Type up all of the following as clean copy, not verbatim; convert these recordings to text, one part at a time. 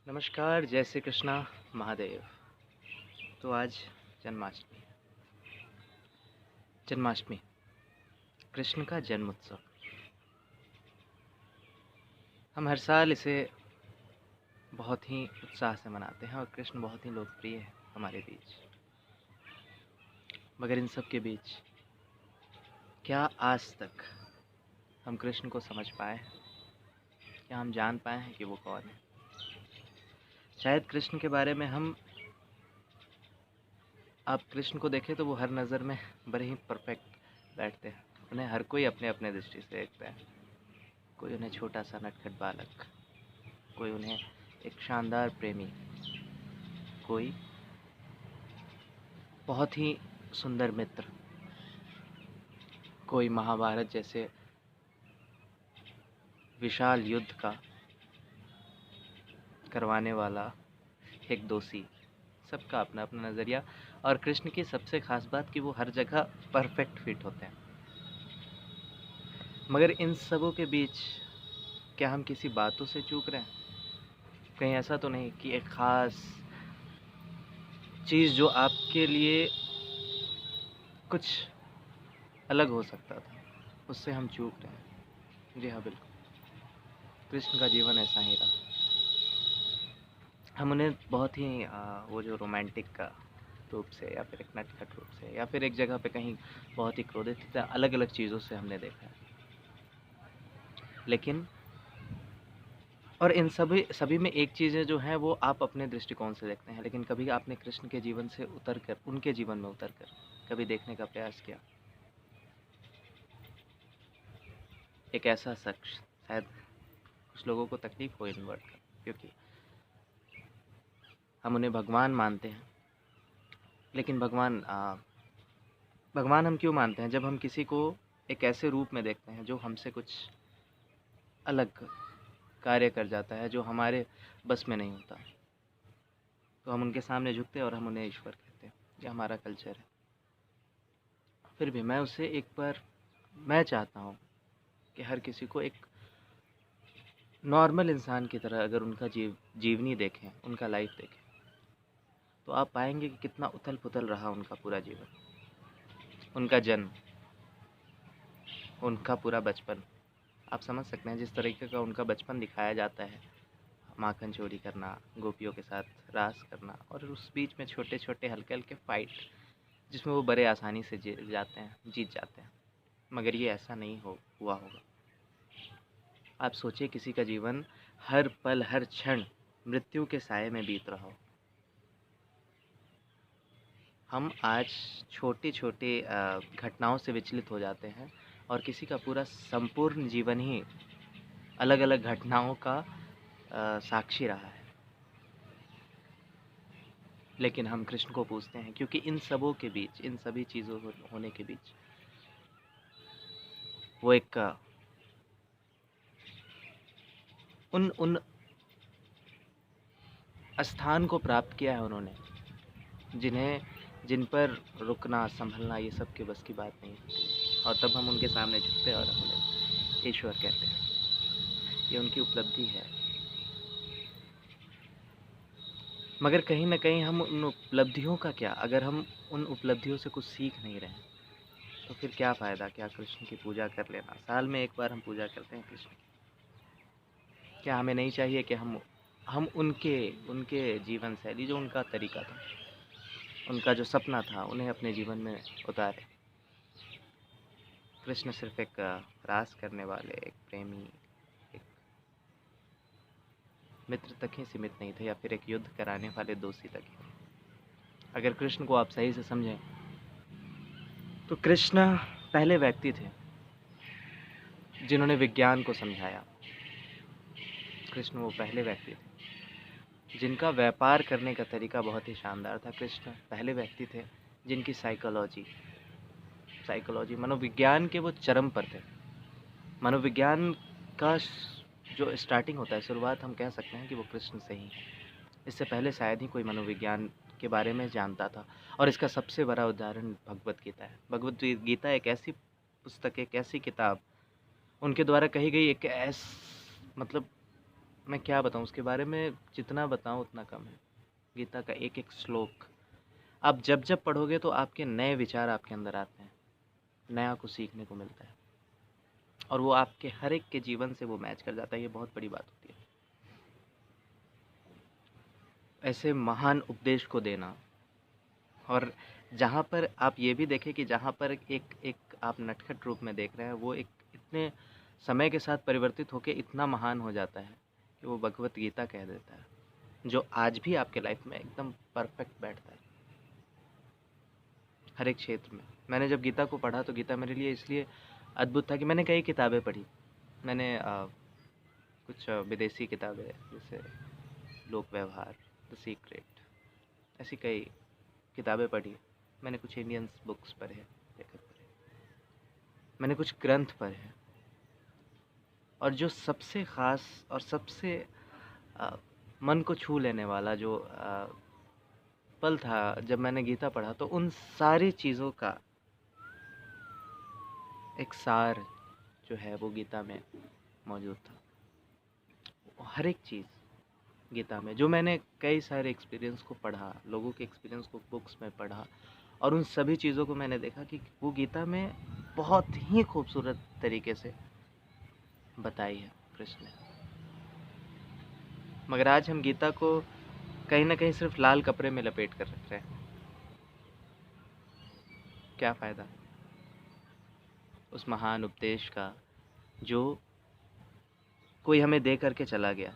नमस्कार, जय श्री कृष्णा, महादेव। तो आज जन्माष्टमी। जन्माष्टमी कृष्ण का जन्म उत्सव। हम हर साल इसे बहुत ही उत्साह से मनाते हैं और कृष्ण बहुत ही लोकप्रिय है हमारे बीच। मगर इन सब के बीच क्या आज तक हम कृष्ण को समझ पाए हैं? क्या हम जान पाए हैं कि वो कौन है? शायद कृष्ण के बारे में आप कृष्ण को देखें तो वो हर नज़र में बड़े ही परफेक्ट बैठते हैं। उन्हें हर कोई अपने अपने दृष्टि से देखता है। कोई उन्हें छोटा सा नटखट बालक, कोई उन्हें एक शानदार प्रेमी, कोई बहुत ही सुंदर मित्र, कोई महाभारत जैसे विशाल युद्ध का करवाने वाला एक दोषी। सबका अपना अपना नज़रिया। और कृष्ण की सबसे खास बात कि वो हर जगह परफेक्ट फिट होते हैं। मगर इन सबों के बीच क्या हम किसी बातों से चूक रहे हैं? कहीं ऐसा तो नहीं कि एक ख़ास चीज़ जो आपके लिए कुछ अलग हो सकता था, उससे हम चूक रहे हैं? जी हाँ, बिल्कुल। कृष्ण का जीवन ऐसा ही रहा। हम उन्हें बहुत ही वो जो रोमांटिक का रूप से, या फिर एक नटखट रूप से, या फिर एक जगह पे कहीं बहुत ही क्रोधित, अलग अलग चीज़ों से हमने देखा है। लेकिन और इन सभी में एक चीज़ें जो हैं वो आप अपने दृष्टिकोण से देखते हैं, लेकिन कभी आपने कृष्ण के जीवन से उतर कर, उनके जीवन में उतर कर कभी देखने का प्रयास किया? एक ऐसा शख्स, शायद कुछ लोगों को तकलीफ हो इन वर्ड का, क्योंकि हम उन्हें भगवान मानते हैं। लेकिन भगवान हम क्यों मानते हैं? जब हम किसी को एक ऐसे रूप में देखते हैं जो हमसे कुछ अलग कार्य कर जाता है, जो हमारे बस में नहीं होता, तो हम उनके सामने झुकते हैं और हम उन्हें ईश्वर कहते हैं। ये हमारा कल्चर है। फिर भी मैं चाहता हूँ कि हर किसी को एक नॉर्मल इंसान की तरह अगर उनका जीवनी देखें, उनका लाइफ देखें, तो आप पाएंगे कि कितना उथल पुथल रहा उनका पूरा जीवन, उनका जन्म, उनका पूरा बचपन। आप समझ सकते हैं जिस तरीके का उनका बचपन दिखाया जाता है, माखन चोरी करना, गोपियों के साथ रास करना, और उस बीच में छोटे छोटे हल्के हल्के फाइट, जिसमें वो बड़े आसानी से जीत जाते हैं। मगर ये ऐसा नहीं हुआ होगा। आप सोचिए किसी का जीवन हर पल हर क्षण मृत्यु के साये में बीत रहा हो। हम आज छोटे छोटे घटनाओं से विचलित हो जाते हैं, और किसी का पूरा संपूर्ण जीवन ही अलग अलग घटनाओं का साक्षी रहा है। लेकिन हम कृष्ण को पूछते हैं, क्योंकि इन सबों के बीच, इन सभी चीज़ों होने के बीच, वो एक उन उन स्थान को प्राप्त किया है उन्होंने, जिन पर रुकना, संभलना, ये सब के बस की बात नहीं होती। और तब हम उनके सामने झुकते हैं और हम उन्हें ईश्वर कहते हैं। ये उनकी उपलब्धि है। मगर कहीं न कहीं हम उन उपलब्धियों का क्या, अगर हम उन उपलब्धियों से कुछ सीख नहीं रहे हैं, तो फिर क्या फ़ायदा? क्या कृष्ण की पूजा कर लेना, साल में एक बार हम पूजा करते हैं कृष्ण की, क्या हमें नहीं चाहिए कि हम उनके उनके जीवन शैली, जो उनका तरीका था, उनका जो सपना था, उन्हें अपने जीवन में उतारें? कृष्ण सिर्फ एक रास करने वाले, एक प्रेमी, एक मित्र तक ही सीमित नहीं थे, या फिर एक युद्ध कराने वाले दोषी तक ही। अगर कृष्ण को आप सही से समझें, तो कृष्ण पहले व्यक्ति थे जिन्होंने विज्ञान को समझाया। कृष्ण वो पहले व्यक्ति थे जिनका व्यापार करने का तरीका बहुत ही शानदार था। कृष्ण पहले व्यक्ति थे जिनकी साइकोलॉजी मनोविज्ञान के वो चरम पर थे। मनोविज्ञान का जो स्टार्टिंग होता है, शुरुआत हम कह सकते हैं कि वो कृष्ण से ही है। इससे पहले शायद ही कोई मनोविज्ञान के बारे में जानता था। और इसका सबसे बड़ा उदाहरण भगवत गीता है। भगवत गीता एक ऐसी पुस्तक, एक ऐसी किताब, उनके द्वारा कही गई एक मतलब मैं क्या बताऊँ उसके बारे में, जितना बताऊँ उतना कम है। गीता का एक एक श्लोक आप जब जब पढ़ोगे तो आपके नए विचार आपके अंदर आते हैं, नया कुछ सीखने को मिलता है, और वो आपके हर एक के जीवन से वो मैच कर जाता है। ये बहुत बड़ी बात होती है, ऐसे महान उपदेश को देना। और जहाँ पर आप ये भी देखें कि जहाँ पर एक एक आप नटखट रूप में देख रहे हैं, वो एक इतने समय के साथ परिवर्तित होकर इतना महान हो जाता है कि वो भगवत गीता कह देता है, जो आज भी आपके लाइफ में एकदम परफेक्ट बैठता है हर एक क्षेत्र में। मैंने जब गीता को पढ़ा तो गीता मेरे लिए इसलिए अद्भुत था कि मैंने कई किताबें पढ़ी। मैंने कुछ विदेशी किताबें, जैसे लोक व्यवहार, द सीक्रेट, ऐसी कई किताबें पढ़ी। मैंने कुछ इंडियंस बुक्स पढ़े, लेखक पढ़े, मैंने कुछ ग्रंथ पढ़े, और जो सबसे ख़ास और सबसे मन को छू लेने वाला जो पल था जब मैंने गीता पढ़ा, तो उन सारी चीज़ों का एक सार जो है वो गीता में मौजूद था। हर एक चीज़ गीता में, जो मैंने कई सारे एक्सपीरियंस को पढ़ा, लोगों के एक्सपीरियंस को बुक्स में पढ़ा, और उन सभी चीज़ों को मैंने देखा कि वो गीता में बहुत ही खूबसूरत तरीके से बताई है कृष्ण ने। मगर आज हम गीता को कहीं ना कहीं सिर्फ लाल कपड़े में लपेट कर रख रहे हैं। क्या फ़ायदा उस महान उपदेश का जो कोई हमें दे करके चला गया।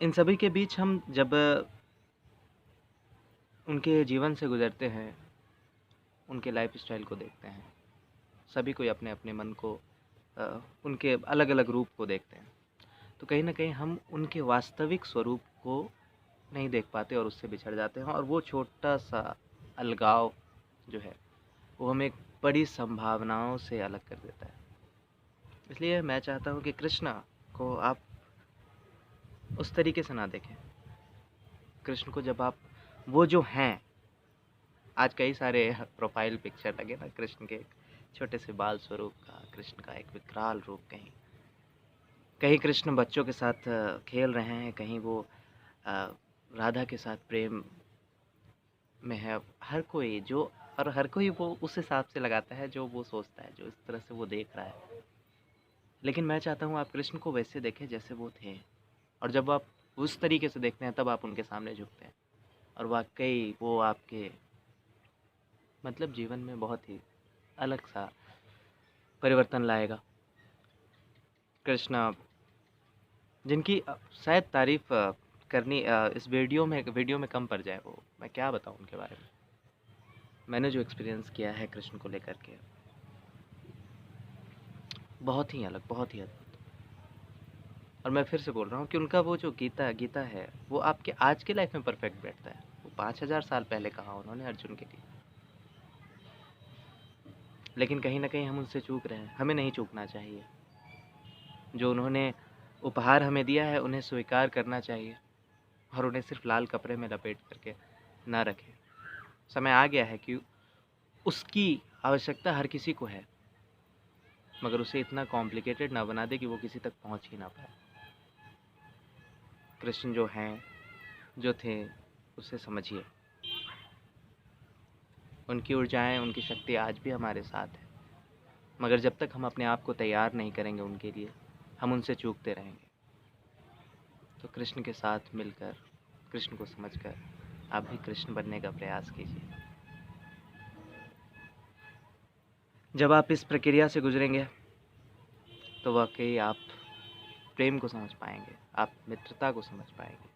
इन सभी के बीच हम जब उनके जीवन से गुजरते हैं, उनके लाइफ स्टाइल को देखते हैं, सभी कोई अपने अपने मन को उनके अलग अलग रूप को देखते हैं, तो कहीं ना कहीं हम उनके वास्तविक स्वरूप को नहीं देख पाते और उससे बिछड़ जाते हैं। और वो छोटा सा अलगाव जो है वो हमें एक बड़ी संभावनाओं से अलग कर देता है। इसलिए मैं चाहता हूँ कि कृष्णा को आप उस तरीके से ना देखें। कृष्ण को जब आप वो जो हैं, आज कई सारे प्रोफाइल पिक्चर लगे ना कृष्ण के, एक छोटे से बाल स्वरूप का, कृष्ण का एक विकराल रूप, कहीं कहीं कृष्ण बच्चों के साथ खेल रहे हैं, कहीं वो राधा के साथ प्रेम में है। हर कोई जो, और हर कोई वो उस हिसाब से लगाता है जो वो सोचता है, जो इस तरह से वो देख रहा है। लेकिन मैं चाहता हूँ आप कृष्ण को वैसे देखें जैसे वो थे, और जब आप उस तरीके से देखते हैं तब आप उनके सामने झुकते हैं, और वाकई वो आपके मतलब जीवन में बहुत ही अलग सा परिवर्तन लाएगा। कृष्ण जिनकी शायद तारीफ करनी इस वीडियो में कम पड़ जाए, वो मैं क्या बताऊँ उनके बारे में। मैंने जो एक्सपीरियंस किया है कृष्ण को लेकर के, बहुत ही अलग, बहुत ही अद्भुत। और मैं फिर से बोल रहा हूँ कि उनका वो जो गीता है वो आपके आज के लाइफ में परफेक्ट बैठता है। वो 5000 साल पहले कहा उन्होंने अर्जुन के लिए, लेकिन कहीं ना कहीं हम उनसे चूक रहे हैं। हमें नहीं चूकना चाहिए। जो उन्होंने उपहार हमें दिया है उन्हें स्वीकार करना चाहिए, और उन्हें सिर्फ लाल कपड़े में लपेट करके ना रखें। समय आ गया है कि उसकी आवश्यकता हर किसी को है, मगर उसे इतना कॉम्प्लिकेटेड ना बना दे कि वो किसी तक पहुंच ही ना पाए। कृष्ण जो हैं, जो थे, उसे समझिए। उनकी ऊर्जाएं, उनकी शक्ति आज भी हमारे साथ है, मगर जब तक हम अपने आप को तैयार नहीं करेंगे उनके लिए, हम उनसे चूकते रहेंगे। तो कृष्ण के साथ मिलकर, कृष्ण को समझकर आप भी कृष्ण बनने का प्रयास कीजिए। जब आप इस प्रक्रिया से गुजरेंगे तो वाकई आप प्रेम को समझ पाएंगे, आप मित्रता को समझ पाएंगे,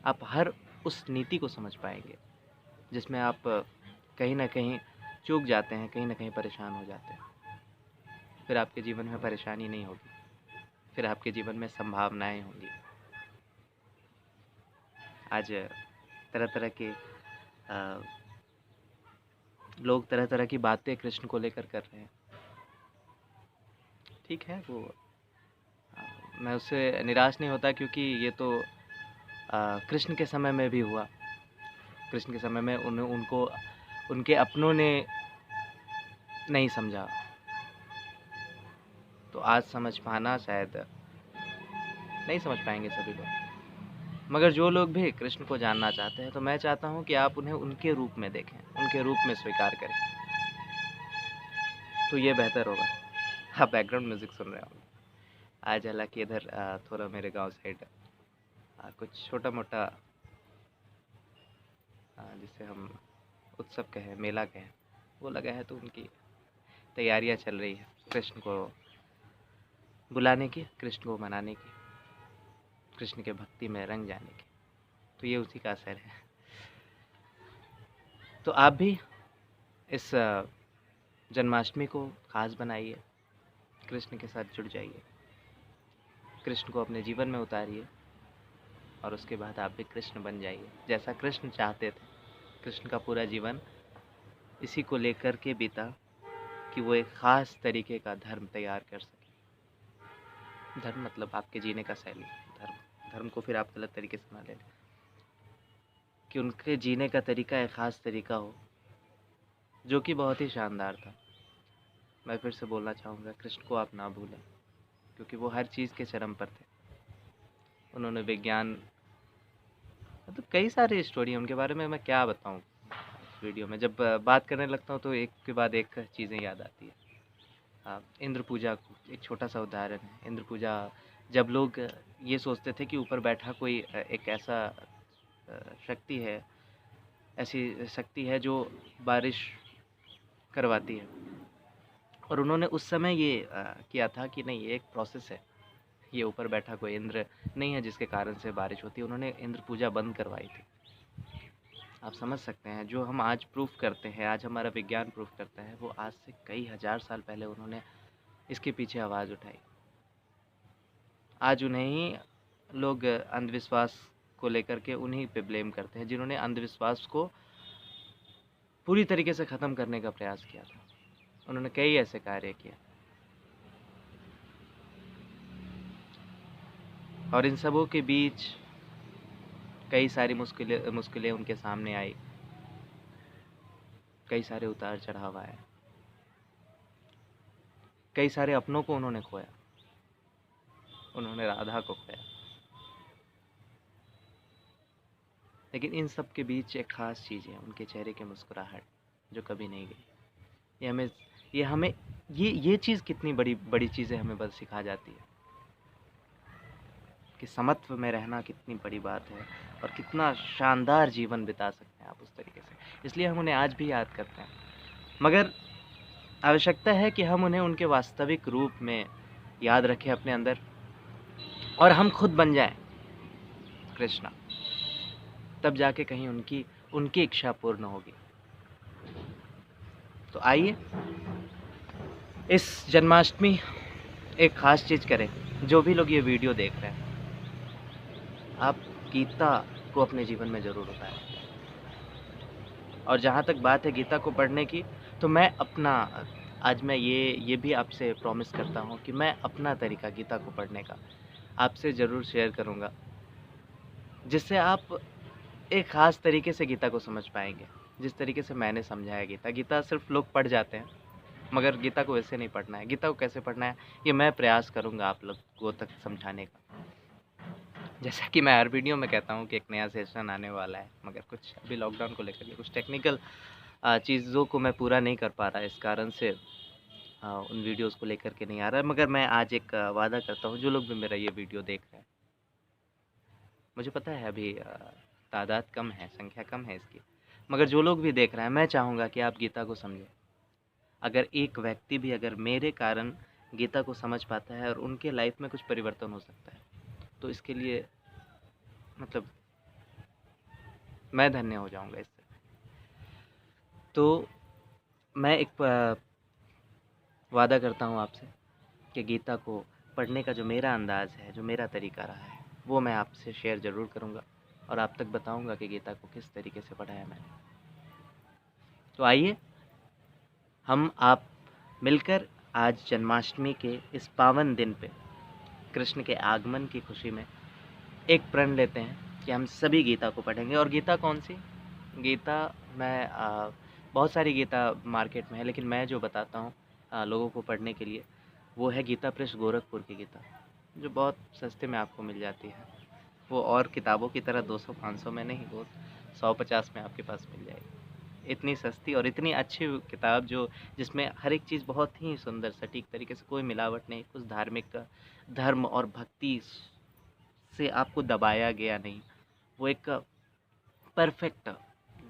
आप हर उस नीति को समझ पाएंगे जिसमें आप कहीं ना कहीं चूक जाते हैं, कहीं ना कहीं परेशान हो जाते हैं। फिर आपके जीवन में परेशानी नहीं होगी, फिर आपके जीवन में संभावनाएं होंगी। आज तरह तरह के लोग तरह तरह की बातें कृष्ण को लेकर कर रहे हैं। ठीक है, वो मैं उससे निराश नहीं होता, क्योंकि ये तो कृष्ण के समय में भी हुआ। कृष्ण के समय में उनको उनके अपनों ने नहीं समझा, तो आज समझ पाना शायद नहीं समझ पाएंगे सभी लोग। मगर जो लोग भी कृष्ण को जानना चाहते हैं, तो मैं चाहता हूँ कि आप उन्हें उनके रूप में देखें, उनके रूप में स्वीकार करें, तो ये बेहतर होगा। आप बैकग्राउंड म्यूज़िक सुन रहे होंगे आज, हालांकि इधर थोड़ा मेरे गांव साइड कुछ छोटा मोटा जिसे हम उत्सव कहें, मेला कहें, वो लगा है, तो उनकी तैयारियां चल रही है कृष्ण को बुलाने की, कृष्ण को मनाने की, कृष्ण के भक्ति में रंग जाने की। तो ये उसी का असर है। तो आप भी इस जन्माष्टमी को खास बनाइए, कृष्ण के साथ जुड़ जाइए, कृष्ण को अपने जीवन में उतारिए, और उसके बाद आप भी कृष्ण बन जाइए, जैसा कृष्ण चाहते थे। कृष्ण का पूरा जीवन इसी को लेकर के बीता कि वो एक ख़ास तरीके का धर्म तैयार कर सके। धर्म मतलब आपके जीने का शैली, धर्म को फिर आप गलत तरीके से ना ले लें, कि उनके जीने का तरीका एक ख़ास तरीका हो जो कि बहुत ही शानदार था। मैं फिर से बोलना चाहूँगा, कृष्ण को आप ना भूलें, क्योंकि वो हर चीज़ के चरम पर थे। उन्होंने विज्ञान, मतलब कई सारी स्टोरी है उनके बारे में, मैं क्या बताऊँ। इस वीडियो में जब बात करने लगता हूँ तो एक के बाद एक चीज़ें याद आती है। इंद्र पूजा को एक छोटा सा उदाहरण है। इंद्र पूजा, जब लोग ये सोचते थे कि ऊपर बैठा कोई एक ऐसा शक्ति है, ऐसी शक्ति है जो बारिश करवाती है, और उन्होंने उस समय ये किया था कि नहीं, ये एक प्रोसेस है, ये ऊपर बैठा कोई इंद्र नहीं है जिसके कारण से बारिश होती है। उन्होंने इंद्र पूजा बंद करवाई थी। आप समझ सकते हैं, जो हम आज प्रूफ करते हैं, आज हमारा विज्ञान प्रूफ करता है, वो आज से कई हज़ार साल पहले उन्होंने इसके पीछे आवाज़ उठाई। आज उन्हें ही लोग अंधविश्वास को लेकर के उन्हीं पे ब्लेम करते हैं, जिन्होंने अंधविश्वास को पूरी तरीके से ख़त्म करने का प्रयास किया था। उन्होंने कई ऐसे कार्य किए, और इन सबों के बीच कई सारी मुश्किलें उनके सामने आई, कई सारे उतार चढ़ाव आए, कई सारे अपनों को उन्होंने खोया, उन्होंने राधा को खोया। लेकिन इन सब के बीच एक ख़ास चीज़ है, उनके चेहरे की मुस्कुराहट जो कभी नहीं गई। ये हमें ये हमें ये चीज़ कितनी बड़ी बड़ी चीज़ें हमें बस सिखा जाती है कि समत्व में रहना कितनी बड़ी बात है, और कितना शानदार जीवन बिता सकते हैं आप उस तरीके से। इसलिए हम उन्हें आज भी याद करते हैं, मगर आवश्यकता है कि हम उन्हें उनके वास्तविक रूप में याद रखें अपने अंदर, और हम खुद बन जाएं कृष्णा। तब जाके कहीं उनकी इच्छा पूर्ण होगी। तो आइए इस जन्माष्टमी एक ख़ास चीज़ करें। जो भी लोग ये वीडियो देख रहे हैं, आप गीता को अपने जीवन में ज़रूर उतारें। और जहाँ तक बात है गीता को पढ़ने की, तो मैं अपना आज मैं ये भी आपसे प्रॉमिस करता हूँ कि मैं अपना तरीका गीता को पढ़ने का आपसे ज़रूर शेयर करूँगा, जिससे आप एक ख़ास तरीके से गीता को समझ पाएंगे। जिस तरीके से मैंने समझा है गीता सिर्फ लोग पढ़ जाते हैं, मगर गीता को वैसे नहीं पढ़ना है। गीता को कैसे पढ़ना है, ये मैं प्रयास करूँगा आप लोगों तक समझाने का। जैसा कि मैं हर वीडियो में कहता हूँ कि एक नया सेशन आने वाला है, मगर कुछ अभी लॉकडाउन को लेकर के कुछ टेक्निकल चीज़ों को मैं पूरा नहीं कर पा रहा, इस कारण से उन वीडियोस को लेकर के नहीं आ रहा है। मगर मैं आज एक वादा करता हूँ, जो लोग भी मेरा ये वीडियो देख रहे हैं, मुझे पता है अभी तादाद कम है, संख्या कम है इसकी, मगर जो लोग भी देख रहे हैं, मैं चाहूँगा कि आप गीता को समझें। अगर एक व्यक्ति भी अगर मेरे कारण गीता को समझ पाता है और उनके लाइफ में कुछ परिवर्तन हो सकता है, तो इसके लिए मतलब मैं धन्य हो जाऊँगा इससे। तो मैं एक वादा करता हूँ आपसे कि गीता को पढ़ने का जो मेरा अंदाज़ है, जो मेरा तरीका रहा है, वो मैं आपसे शेयर ज़रूर करूँगा, और आप तक बताऊँगा कि गीता को किस तरीके से पढ़ा है मैंने। तो आइए हम आप मिलकर आज जन्माष्टमी के इस पावन दिन पे, कृष्ण के आगमन की खुशी में एक प्रण लेते हैं कि हम सभी गीता को पढ़ेंगे। और गीता कौन सी? गीता मैं बहुत सारी गीता मार्केट में है, लेकिन मैं जो बताता हूँ लोगों को पढ़ने के लिए, वो है गीता प्रेस गोरखपुर की गीता, जो बहुत सस्ते में आपको मिल जाती है। वो और किताबों की तरह 200-500 में नहीं, वो 100-50 में आपके पास मिल जाएगी। इतनी सस्ती और इतनी अच्छी किताब, जो जिसमें हर एक चीज़ बहुत ही सुंदर सटीक तरीके से, कोई मिलावट नहीं, कुछ धार्मिक धर्म और भक्ति से आपको दबाया गया नहीं। वो एक परफेक्ट,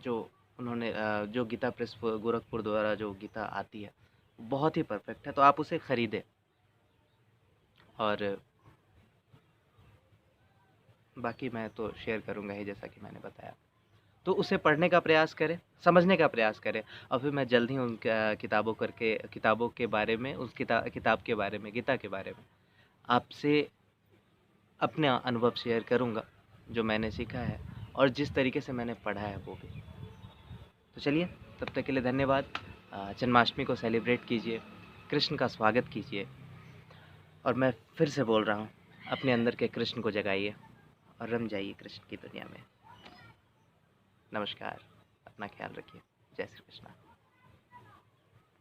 जो उन्होंने जो गीता प्रेस गोरखपुर द्वारा जो गीता आती है, बहुत ही परफेक्ट है। तो आप उसे खरीदें और बाकी मैं तो शेयर करूँगा ही, जैसा कि मैंने बताया। तो उसे पढ़ने का प्रयास करें, समझने का प्रयास करें, और फिर मैं जल्द ही उन किताबों के बारे में, उस किताब के बारे में, गीता के बारे में आपसे अपना अनुभव शेयर करूँगा, जो मैंने सीखा है और जिस तरीके से मैंने पढ़ा है वो भी। तो चलिए, तब तक के लिए धन्यवाद। जन्माष्टमी को सेलिब्रेट कीजिए, कृष्ण का स्वागत कीजिए, और मैं फिर से बोल रहा हूँ, अपने अंदर के कृष्ण को जगाइए और रम जाइए कृष्ण की दुनिया में। नमस्कार, अपना ख्याल रखिए। जय श्री कृष्णा।